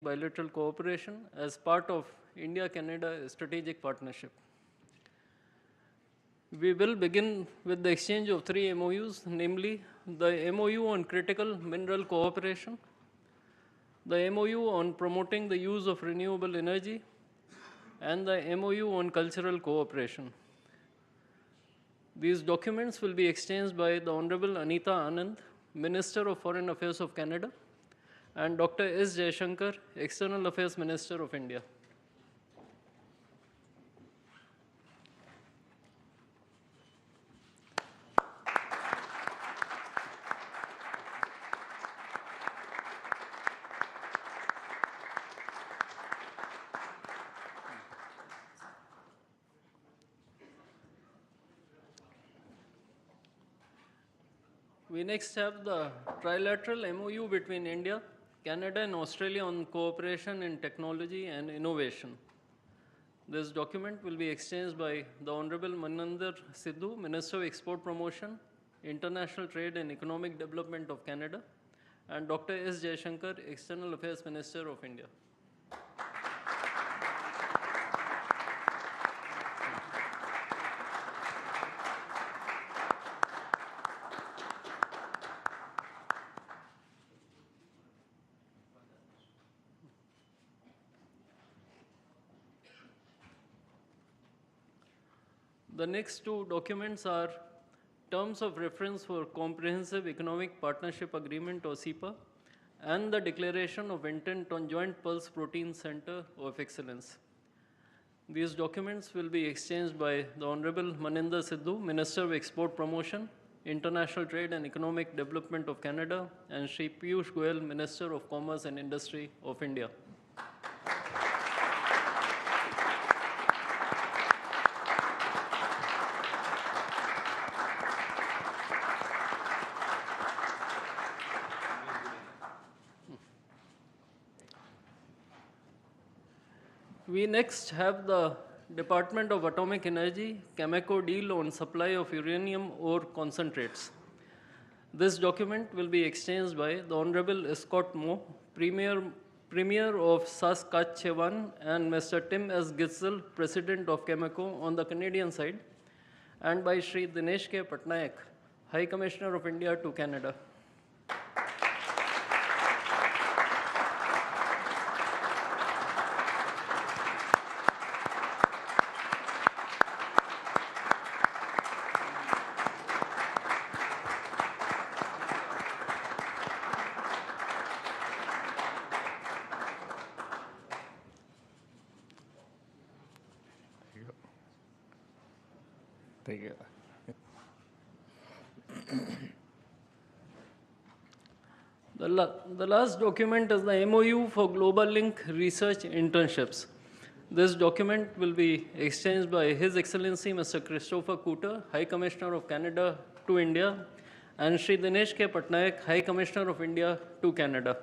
bilateral cooperation as part of India-Canada strategic partnership. We will begin with the exchange of 3 MOUs, namely the MOU on critical mineral cooperation, the MOU on promoting the use of renewable energy, and the MOU on cultural cooperation. These documents will be exchanged by the Honorable Anita Anand, Minister of Foreign Affairs of Canada, and Dr. S. Jaishankar, External Affairs Minister of India. We next have the trilateral MOU between India, Canada, and Australia on cooperation in technology and innovation. This document will be exchanged by the Honorable Maninder Sidhu, Minister of Export Promotion, International Trade and Economic Development of Canada, and Dr. S. Jaishankar, External Affairs Minister of India. The next 2 documents are Terms of Reference for Comprehensive Economic Partnership Agreement or CEPA and the Declaration of Intent on Joint Pulse Protein Center of Excellence. These documents will be exchanged by the Honorable Maninder Sidhu, Minister of Export Promotion, International Trade and Economic Development of Canada, and Shri Piyush Goyal, Minister of Commerce and Industry of India. We next have the Department of Atomic Energy Cameco deal on supply of uranium ore concentrates. This document will be exchanged by the Honorable Scott Moe, Premier of Saskatchewan, and Mr. Tim S. Gitzel, President of Cameco on the Canadian side, and by Shri Dinesh K. Patnaik, High Commissioner of India to Canada. Thank you. The last document is the MOU for Global Link Research Internships. This document will be exchanged by His Excellency Mr. Christopher Cooter, High Commissioner of Canada to India, and Shri Dinesh K. Patnaik, High Commissioner of India to Canada.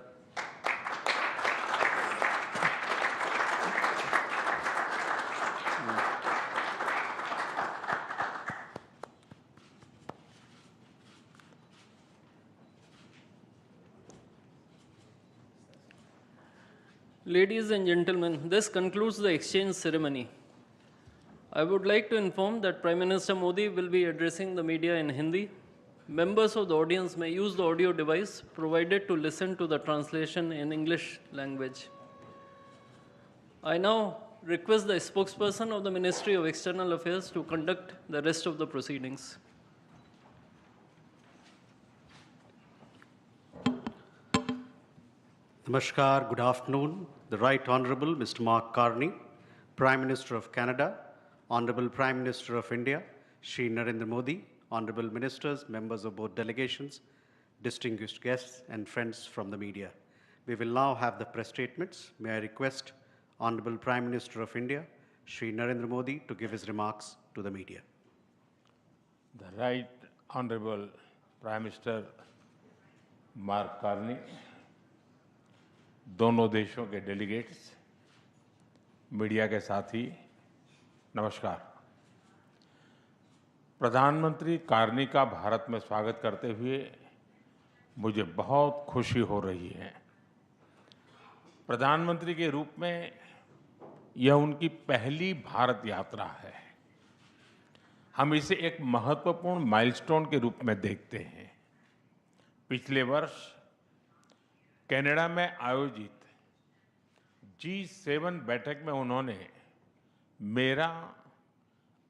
Ladies and gentlemen, this concludes the exchange ceremony. I would like to inform that Prime Minister Modi will be addressing the media in Hindi. Members of the audience may use the audio device provided to listen to the translation in English language. I now request the spokesperson of the Ministry of External Affairs to conduct the rest of the proceedings. Namaskar, good afternoon. The Right Honourable Mr. Mark Carney, Prime Minister of Canada, Honourable Prime Minister of India, Shri Narendra Modi, Honourable Ministers, members of both delegations, distinguished guests and friends from the media. We will now have the press statements. May I request Honourable Prime Minister of India, Shri Narendra Modi, to give his remarks to the media. The Right Honourable Prime Minister Mark Carney, दोनों देशों के delegates, media के साथी, नमस्कार। प्रधानमंत्री Carney का भारत में स्वागत करते हुए मुझे बहुत खुशी हो रही है। प्रधानमंत्री के रूप में यह उनकी पहली भारत यात्रा है। हम इसे एक महत्वपूर्ण माइलस्टोन के रूप में देखते हैं। पिछले वर्ष कनाडा में आयोजित G7 बैठक में उन्होंने मेरा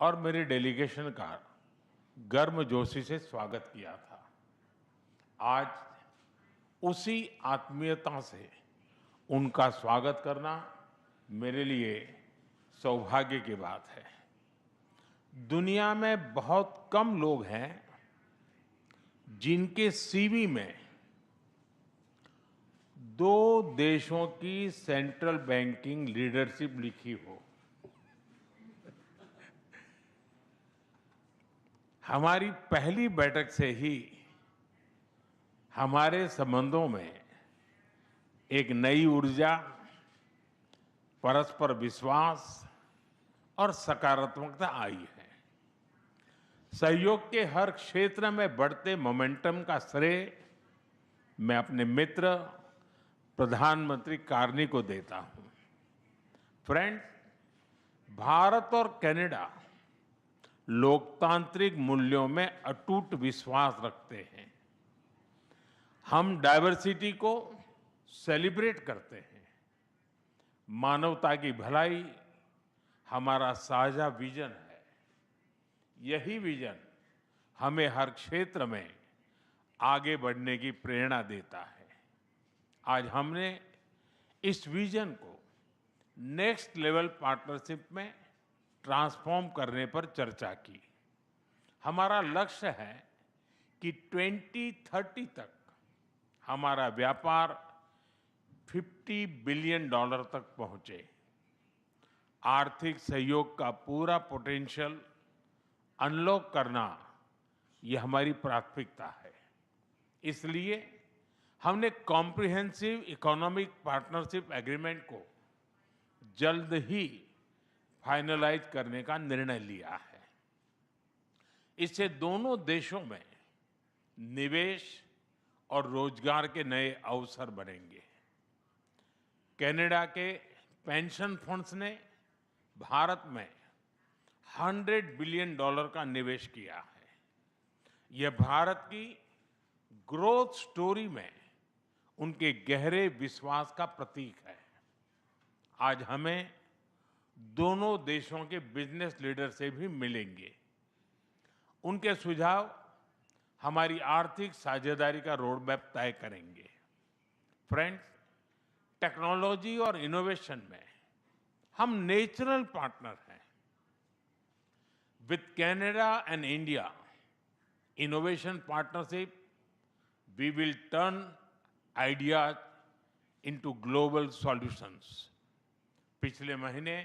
और मेरे डेलीगेशन का गर्मजोशी से स्वागत किया था। आज उसी आत्मीयता से उनका स्वागत करना मेरे लिए सौभाग्य की बात है। दुनिया में बहुत कम लोग हैं जिनके सीवी में 2 देशों की सेंट्रल बैंकिंग लीडरशिप लिखी हो। हमारी पहली बैठक से ही हमारे संबंधों में एक नई ऊर्जा, परस्पर विश्वास और सकारात्मकता आई है। सहयोग के हर क्षेत्र में बढ़ते मोमेंटम का श्रेय मैं अपने मित्र प्रधानमंत्री कार्नी को देता हूं। फ्रेंड्स, भारत और कनाडा लोकतांत्रिक मूल्यों में अटूट विश्वास रखते हैं। हम डाइवर्सिटी को सेलिब्रेट करते हैं। मानवता की भलाई हमारा साझा विजन है। यही विजन हमें हर क्षेत्र में आगे बढ़ने की प्रेरणा देता है। आज हमने इस विजन को नेक्स्ट लेवल पार्टनरशिप में ट्रांसफॉर्म करने पर चर्चा की। हमारा लक्ष्य है कि 2030 तक हमारा व्यापार $50 बिलियन तक पहुंचे। आर्थिक सहयोग का पूरा पोटेंशियल अनलॉक करना यह हमारी प्राथमिकता है। इसलिए हमने कॉम्प्रिहेंसिव इकोनॉमिक पार्टनरशिप एग्रीमेंट को जल्द ही फाइनलाइज करने का निर्णय लिया है। इससे दोनों देशों में निवेश और रोजगार के नए अवसर बनेंगे। कनाडा के पेंशन फंड्स ने भारत में $100 बिलियन का निवेश किया है। यह भारत की ग्रोथ स्टोरी में उनके गहरे विश्वास का प्रतीक है। आज हमें दोनों देशों के बिजनेस लीडर से भी मिलेंगे। उनके सुझाव हमारी आर्थिक साझेदारी का रोड मैप तय करेंगे। फ्रेंड्स, टेक्नोलॉजी और इनोवेशन में हम नेचुरल पार्टनर हैं। With Canada and India innovation partnership we will turn ideas into global solutions. पिछले महीने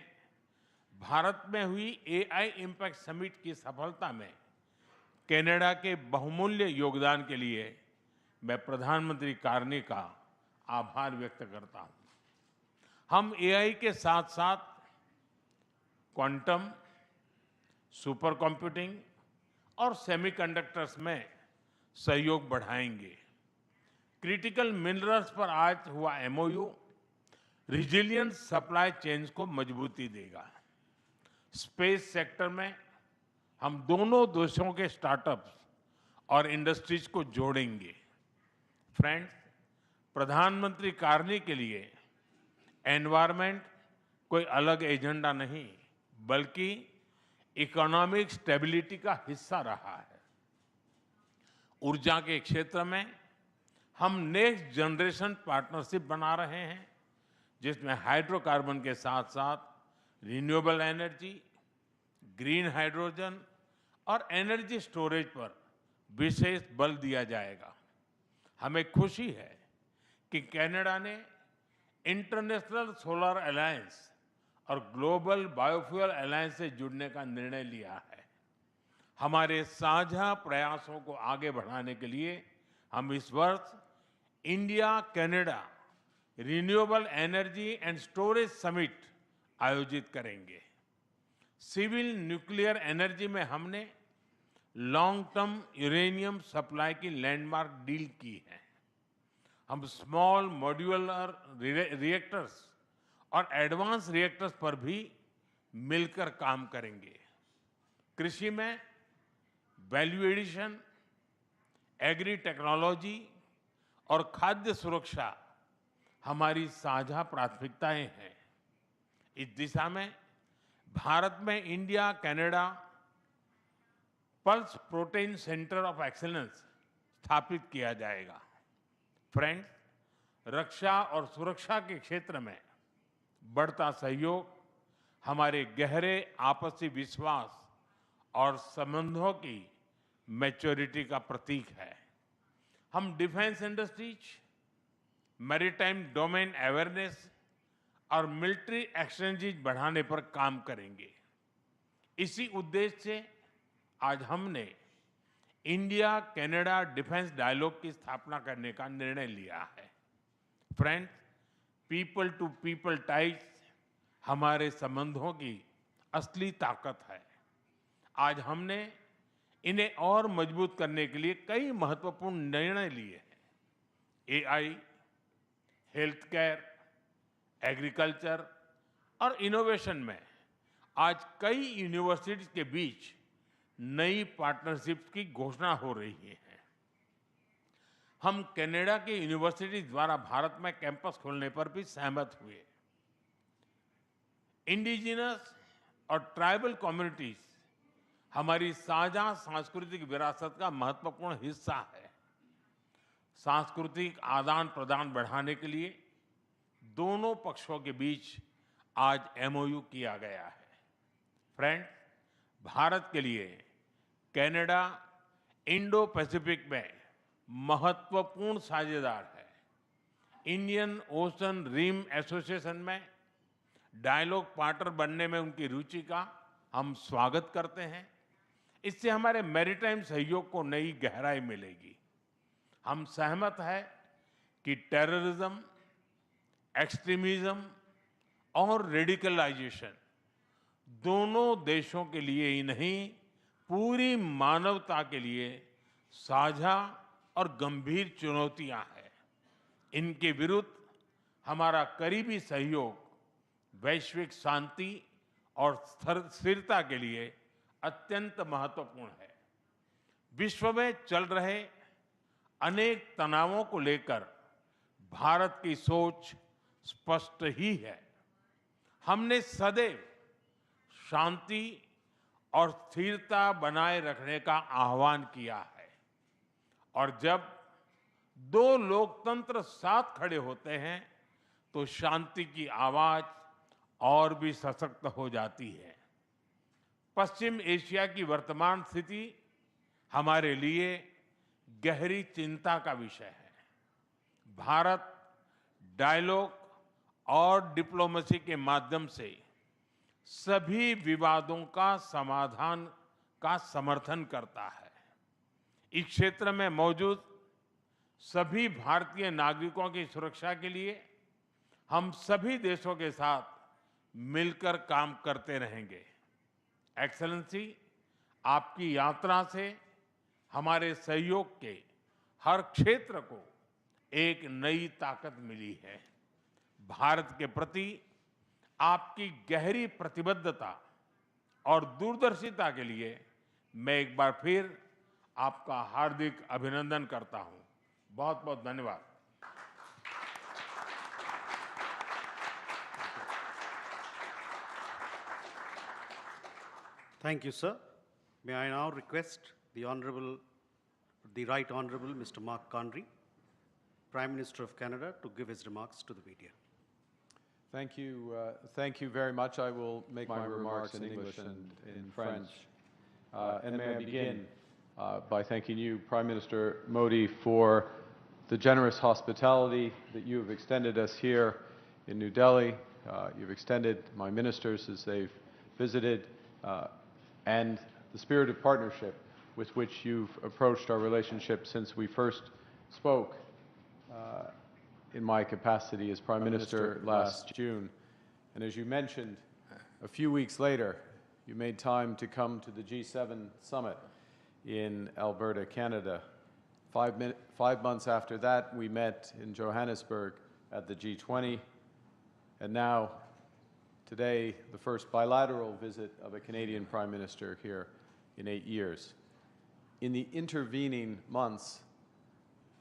भारत में हुई AI इम्पैक्ट समिट की सफलता में कनाडा के बहुमूल्य योगदान के लिए मैं प्रधानमंत्री कार्नी का आभार व्यक्त करता हूं। हम AI के साथ साथ क्वांटम, सुपर कंप्यूटिंग और सेमीकंडक्टर्स में सहयोग बढ़ाएंगे। क्रिटिकल मिनरल्स पर आज हुआ MOU रिजिलियंट सप्लाई चेन्स को मजबूती देगा। स्पेस सेक्टर में हम दोनों देशों के स्टार्टअप्स और इंडस्ट्रीज को जोड़ेंगे। फ्रेंड्स, प्रधानमंत्री कार्नी के लिए एनवायरनमेंट कोई अलग एजेंडा नहीं, बल्कि इकोनॉमिक स्टेबिलिटी का हिस्सा रहा है। ऊर्जा के क्षेत्र में हम नेक्स्ट जनरेशन पार्टनरशिप बना रहे हैं, जिसमें हाइड्रोकार्बन के साथ साथ रिन्यूएबल एनर्जी, ग्रीन हाइड्रोजन और एनर्जी स्टोरेज पर विशेष बल दिया जाएगा। हमें खुशी है कि कनाडा ने इंटरनेशनल सोलर अलायंस और ग्लोबल बायोफ्यूल अलायंस से जुड़ने का निर्णय लिया है। हमारे साझा प्रयासों को आगे बढ़ाने के लिए हम इस वर्ष India Canada renewable energy and storage summit आयोजित करेंगे। सिविल न्यूक्लियर एनर्जी में हमने लॉन्ग टर्म यूरेनियम सप्लाई की लैंडमार्क डील की है। हम स्मॉल मॉड्यूलर रिएक्टर्स और एडवांस रिएक्टर्स पर भी मिलकर काम करेंगे। कृषि में वैल्यू एडिशन, एग्री टेक्नोलॉजी और खाद्य सुरक्षा हमारी साझा प्राथमिकताएं हैं। इस दिशा में भारत में India Canada pulse protein centre of excellence स्थापित किया जाएगा। फ्रेंड्स, रक्षा और सुरक्षा के क्षेत्र में बढ़ता सहयोग हमारे गहरे आपसी विश्वास और संबंधों की मैच्योरिटी का प्रतीक है। हम defence industries, maritime domain awareness और मिलिट्री एक्सचेंजेज बढ़ाने पर काम करेंगे। इसी उद्देश्य से आज हमने इंडिया कनाडा डिफेंस डायलॉग की स्थापना करने का निर्णय लिया है। Friends, people to people ties हमारे संबंधों की असली ताकत है। आज हमने इन्हें और मजबूत करने के लिए कई महत्वपूर्ण निर्णय लिए हैं। एआई, हेल्थ केयर, एग्रीकल्चर और इनोवेशन में आज कई यूनिवर्सिटीज के बीच नई पार्टनरशिप की घोषणा हो रही है। हम कनाडा की यूनिवर्सिटी द्वारा भारत में कैंपस खोलने पर भी सहमत हुए। इंडिजिनस और ट्राइबल कम्युनिटीज हमारी साझा सांस्कृतिक विरासत का महत्वपूर्ण हिस्सा है। सांस्कृतिक आदान प्रदान बढ़ाने के लिए दोनों पक्षों के बीच आज एमओयू किया गया है। फ्रेंड्स, भारत के लिए कनाडा इंडो पैसिफिक में महत्वपूर्ण साझेदार है। इंडियन ओशन रिम एसोसिएशन में डायलॉग पार्टनर बनने में उनकी रुचि का हम स्वागत करते हैं। इससे हमारे मैरीटाइम सहयोग को नई गहराई मिलेगी। हम सहमत हैं कि टेररिज्म, एक्सट्रीमिज्म और रेडिकलाइजेशन दोनों देशों के लिए ही नहीं, पूरी मानवता के लिए साझा और गंभीर चुनौतियां हैं। इनके विरुद्ध हमारा करीबी सहयोग वैश्विक शांति और स्थिरता के लिए अत्यंत महत्वपूर्ण है। विश्व में चल रहे अनेक तनावों को लेकर भारत की सोच स्पष्ट ही है। हमने सदैव शांति और स्थिरता बनाए रखने का आह्वान किया है, और जब दो लोकतंत्र साथ खड़े होते हैं तो शांति की आवाज और भी सशक्त हो जाती है। पश्चिम एशिया की वर्तमान स्थिति हमारे लिए गहरी चिंता का विषय है। भारत डायलॉग और डिप्लोमेसी के माध्यम से सभी विवादों का समाधान का समर्थन करता है। इस क्षेत्र में मौजूद सभी भारतीय नागरिकों की सुरक्षा के लिए हम सभी देशों के साथ मिलकर काम करते रहेंगे। एक्सेलेंसी, आपकी यात्रा से हमारे सहयोग के हर क्षेत्र को एक नई ताकत मिली है। भारत के प्रति आपकी गहरी प्रतिबद्धता और दूरदर्शिता के लिए मैं एक बार फिर आपका हार्दिक अभिनंदन करता हूं। बहुत बहुत धन्यवाद। Thank you, sir. May I now request the Right Honourable Mr. Mark Carney, Prime Minister of Canada, to give his remarks to the media. Thank you very much. I will make my remarks in English and in French. And may I begin by thanking you, Prime Minister Modi, for the generous hospitality that you have extended us here in New Delhi. You've extended my ministers as they've visited, and the spirit of partnership with which you've approached our relationship since we first spoke in my capacity as Prime Minister last June. And as you mentioned, a few weeks later, you made time to come to the G7 summit in Alberta, Canada. 5 months after that, we met in Johannesburg at the G20, and now, today, the first bilateral visit of a Canadian Prime Minister here in 8 years. In the intervening months,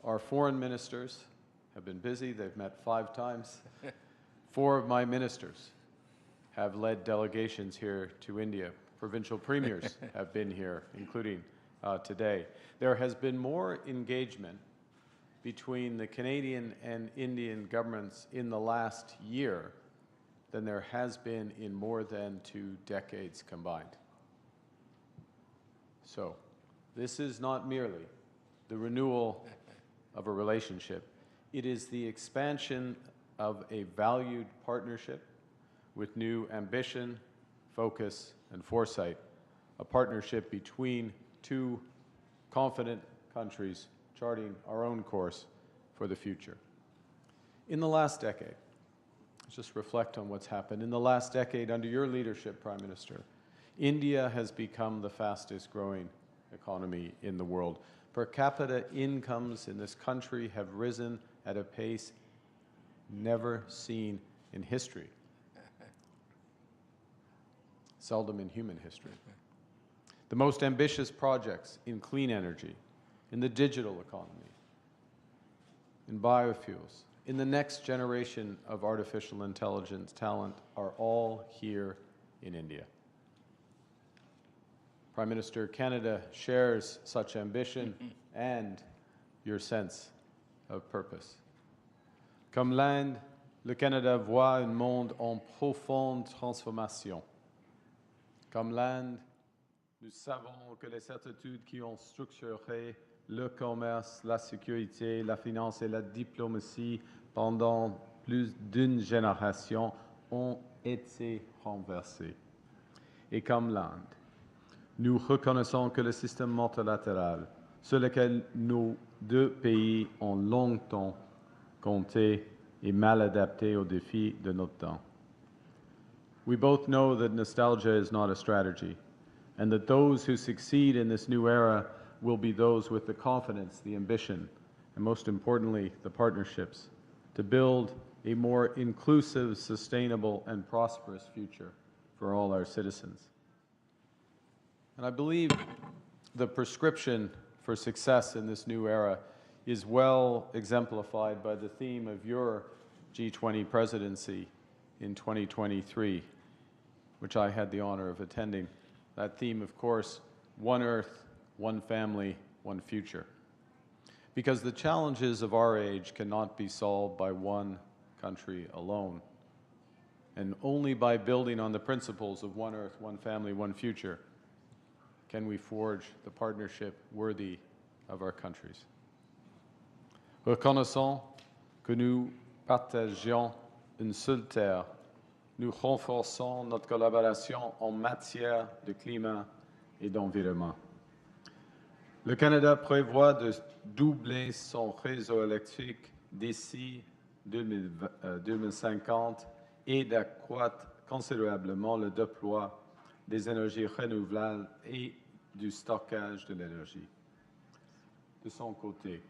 our foreign ministers have been busy. They've met 5 times. 4 of my ministers have led delegations here to India. Provincial premiers have been here, including today. There has been more engagement between the Canadian and Indian governments in the last year than there has been in more than 2 decades combined. So, this is not merely the renewal of a relationship. It is the expansion of a valued partnership with new ambition, focus, and foresight, a partnership between 2 confident countries charting our own course for the future. In the last decade, let's just reflect on what's happened. In the last decade, under your leadership, Prime Minister, India has become the fastest growing economy in the world. Per capita incomes in this country have risen at a pace never seen in history, seldom in human history. The most ambitious projects in clean energy, in the digital economy, in biofuels, in the next generation of artificial intelligence talent are all here in India. Prime Minister, Canada shares such ambition and your sense of purpose. Comme l'Inde, le Canada voit un monde en profonde transformation. Comme l'Inde, nous savons que les certitudes qui ont structuré le commerce, la sécurité, la finance et la diplomatie pendant plus d'une génération ont été renversées. Et comme l'Inde, nous reconnaissons que le système multilatéral sur lequel nos 2 pays ont longtemps compté est mal adapté aux défis de notre temps. We both know that nostalgia is not a strategy, and that those who succeed in this new era will be those with the confidence, the ambition, and most importantly, the partnerships to build a more inclusive, sustainable, and prosperous future for all our citizens. And I believe the prescription for success in this new era is well exemplified by the theme of your G20 presidency in 2023, which I had the honor of attending. That theme, of course, one Earth, one family, one future. Because the challenges of our age cannot be solved by one country alone. And only by building on the principles of one Earth, one family, one future can we forge the partnership worthy of our countries. Reconnaissons que nous partageons une seule terre, nous renforçons notre collaboration en matière de climat et d'environnement. Le Canada prévoit de doubler son réseau électrique d'ici 2050 et d'accroître considérablement le déploiement des énergies renouvelables et du stockage de l'énergie. De son côté,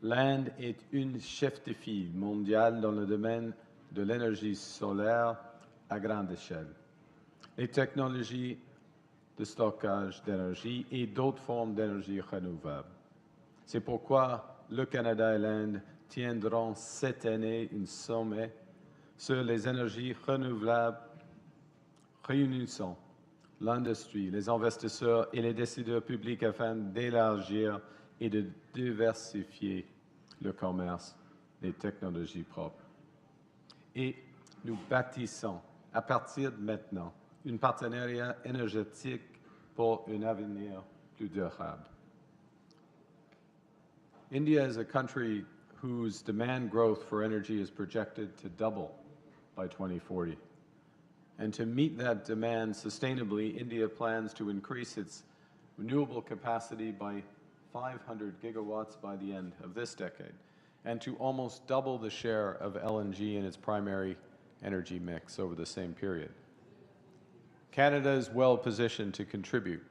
l'Inde est une chef de file mondiale dans le domaine de l'énergie solaire à grande échelle. Les technologies de stockage d'énergie et d'autres formes d'énergie renouvelable. C'est pourquoi le Canada et l'Inde tiendront cette année un sommet sur les énergies renouvelables réunissant l'industrie, les investisseurs et les décideurs publics afin d'élargir et de diversifier le commerce des technologies propres. Et nous bâtissons à partir de maintenant un partenariat énergétique pour un avenir plus durable. India is a country whose demand growth for energy is projected to double by 2040. And to meet that demand sustainably, India plans to increase its renewable capacity by 500 gigawatts by the end of this decade, and to almost double the share of LNG in its primary energy mix over the same period. Canada is well positioned to contribute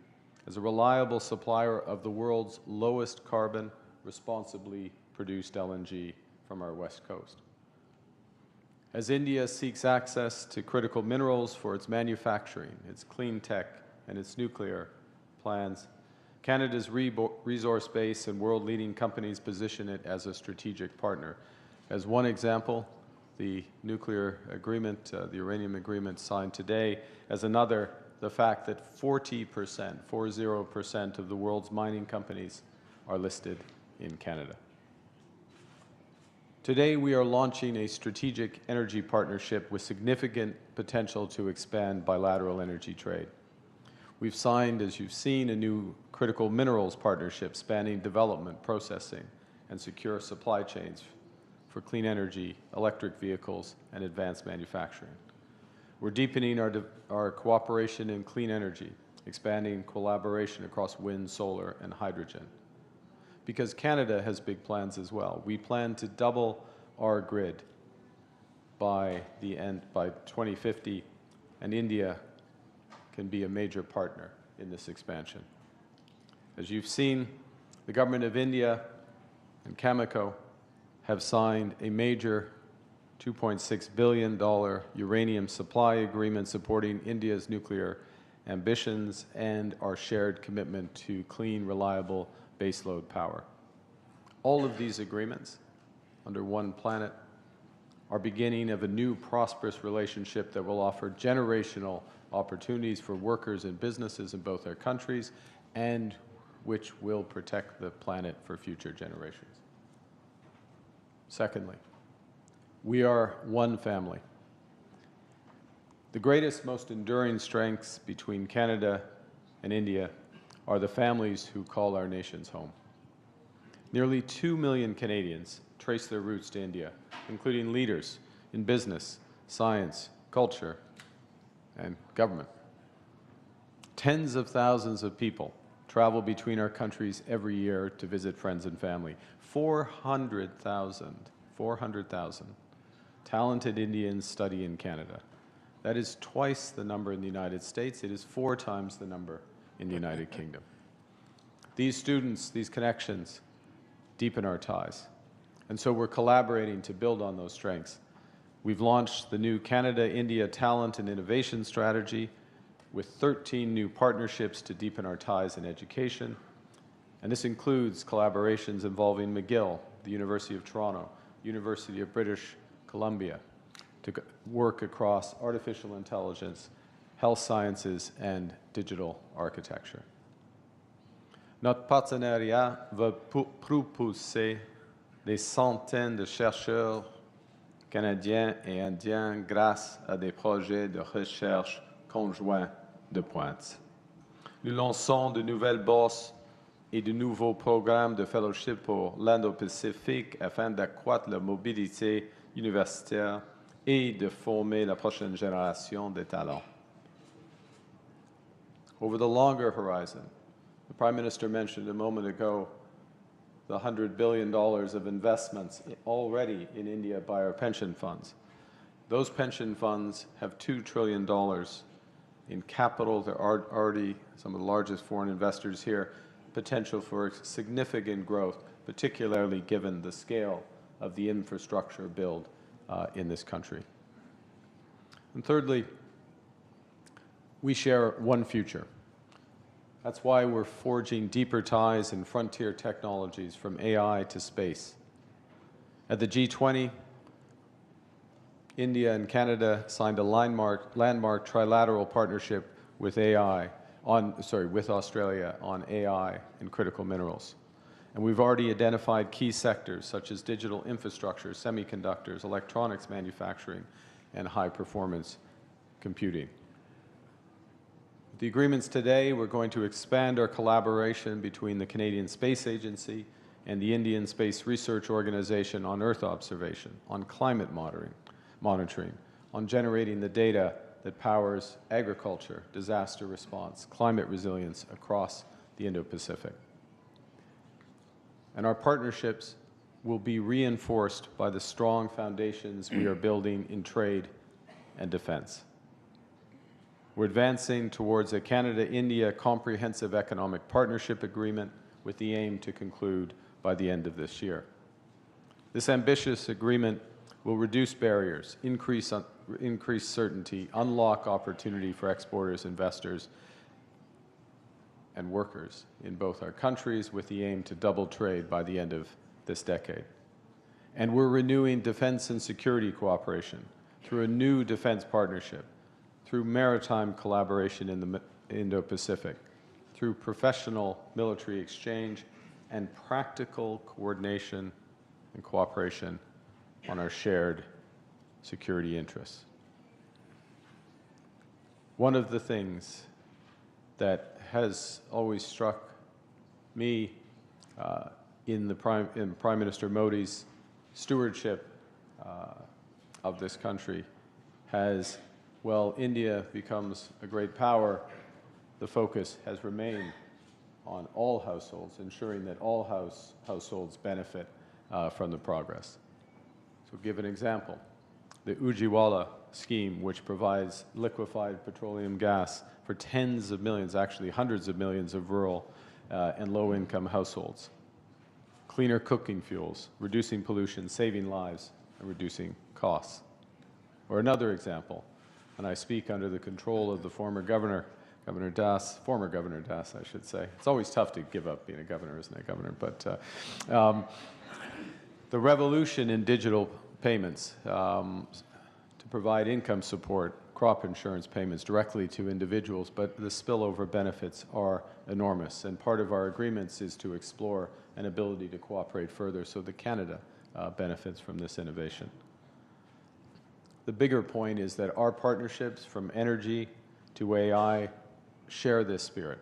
as a reliable supplier of the world's lowest carbon, responsibly produced LNG from our west coast. As India seeks access to critical minerals for its manufacturing, its clean tech, and its nuclear plans, Canada's resource base and world-leading companies position it as a strategic partner. As one example, the nuclear agreement, the uranium agreement signed today. As another, the fact that 40% of the world's mining companies are listed in Canada. Today, we are launching a strategic energy partnership with significant potential to expand bilateral energy trade. We've signed, as you've seen, a new critical minerals partnership spanning development, processing, and secure supply chains for clean energy, electric vehicles, and advanced manufacturing. We're deepening our cooperation in clean energy, expanding collaboration across wind, solar, and hydrogen. Because Canada has big plans as well. We plan to double our grid by 2050, and India can be a major partner in this expansion. As you've seen, the government of India and Cameco have signed a major $2.6 billion uranium supply agreement supporting India's nuclear ambitions and our shared commitment to clean, reliable baseload power. All of these agreements, under one planet, are beginning of a new prosperous relationship that will offer generational opportunities for workers and businesses in both our countries, and which will protect the planet for future generations. Secondly, we are one family. The greatest, most enduring strengths between Canada and India are the families who call our nations home. Nearly 2 million Canadians trace their roots to India, including leaders in business, science, culture, and government. Tens of thousands of people travel between our countries every year to visit friends and family. 400,000 talented Indians study in Canada. That is twice the number in the United States. It is 4 times the number in the United Kingdom. These students, these connections, deepen our ties. And so we're collaborating to build on those strengths. We've launched the new Canada-India Talent and Innovation Strategy with 13 new partnerships to deepen our ties in education. And this includes collaborations involving McGill, the University of Toronto, University of British Columbia, to work across artificial intelligence, health sciences, and digital architecture. Notre partenariat va propulser des centaines de chercheurs canadiens et indiens grâce à des projets de recherche conjoints de pointe. Nous lançons de nouvelles bourses et de nouveaux programmes de fellowship pour l'Indo-Pacifique afin d'accroître la mobilité universitaire et de former la prochaine génération de talents. Over the longer horizon, the Prime Minister mentioned a moment ago the $100 billion of investments already in India by our pension funds. Those pension funds have $2 trillion in capital. There are already some of the largest foreign investors here, potential for significant growth, particularly given the scale of the infrastructure build in this country. And thirdly, we share one future. That's why we're forging deeper ties in frontier technologies from AI to space. At the G20, India and Canada signed a landmark trilateral partnership with with Australia on AI and critical minerals. And we've already identified key sectors such as digital infrastructure, semiconductors, electronics manufacturing, and high-performance computing. The agreements today, we're going to expand our collaboration between the Canadian Space Agency and the Indian Space Research Organization on Earth observation, on climate monitoring, on generating the data that powers agriculture, disaster response, climate resilience across the Indo-Pacific. And our partnerships will be reinforced by the strong foundations we are building in trade and defense. We're advancing towards a Canada-India Comprehensive Economic Partnership Agreement with the aim to conclude by the end of this year. This ambitious agreement will reduce barriers, increase certainty, unlock opportunity for exporters, investors, and workers in both our countries, with the aim to double trade by the end of this decade. And we're renewing defense and security cooperation through a new defense partnership, through maritime collaboration in the Indo-Pacific, through professional military exchange, and practical coordination and cooperation on our shared security interests. One of the things that has always struck me in Prime Minister Modi's stewardship of this country has, well, India becomes a great power, the focus has remained on all households, ensuring that all households benefit from the progress. So give an example. The Ujjiwala scheme, which provides liquefied petroleum gas for tens of millions, actually hundreds of millions of rural and low-income households. Cleaner cooking fuels, reducing pollution, saving lives, and reducing costs. Or another example, and I speak under the control of the former Governor Das, I should say. It's always tough to give up being a governor, isn't it, Governor? But the revolution in digital payments to provide income support, crop insurance payments directly to individuals, but the spillover benefits are enormous. And part of our agreements is to explore an ability to cooperate further so that Canada benefits from this innovation. The bigger point is that our partnerships, from energy to AI, share this spirit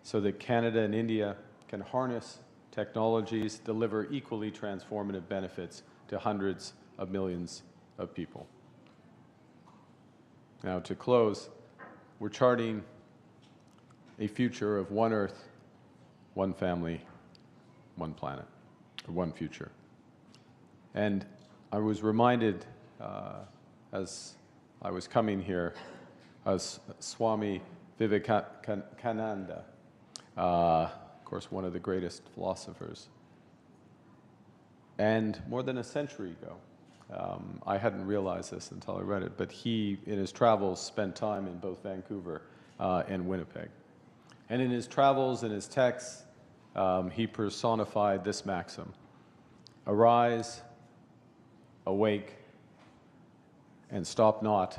so that Canada and India can harness technologies, deliver equally transformative benefits to hundreds of millions of people. Now, to close, we're charting a future of one Earth, one family, one planet, or one future. And I was reminded as I was coming here, as Swami Vivekananda, of course, one of the greatest philosophers. And more than a century ago, I hadn't realized this until I read it, but he, in his travels, spent time in both Vancouver and Winnipeg. And in his travels and his texts, he personified this maxim: arise, awake, and stop not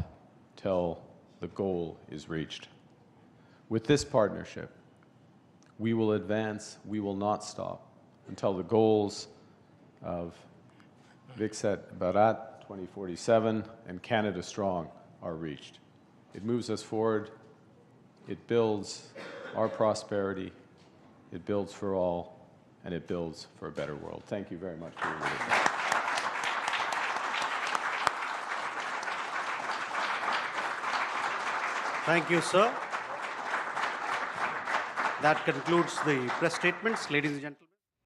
till the goal is reached. With this partnership, we will advance, we will not stop until the goals of Viksit Bharat 2047 and Canada Strong are reached. It moves us forward, it builds our prosperity, it builds for all, and it builds for a better world. Thank you very much for your listening. Thank you, sir. That concludes the press statements. Ladies and gentlemen.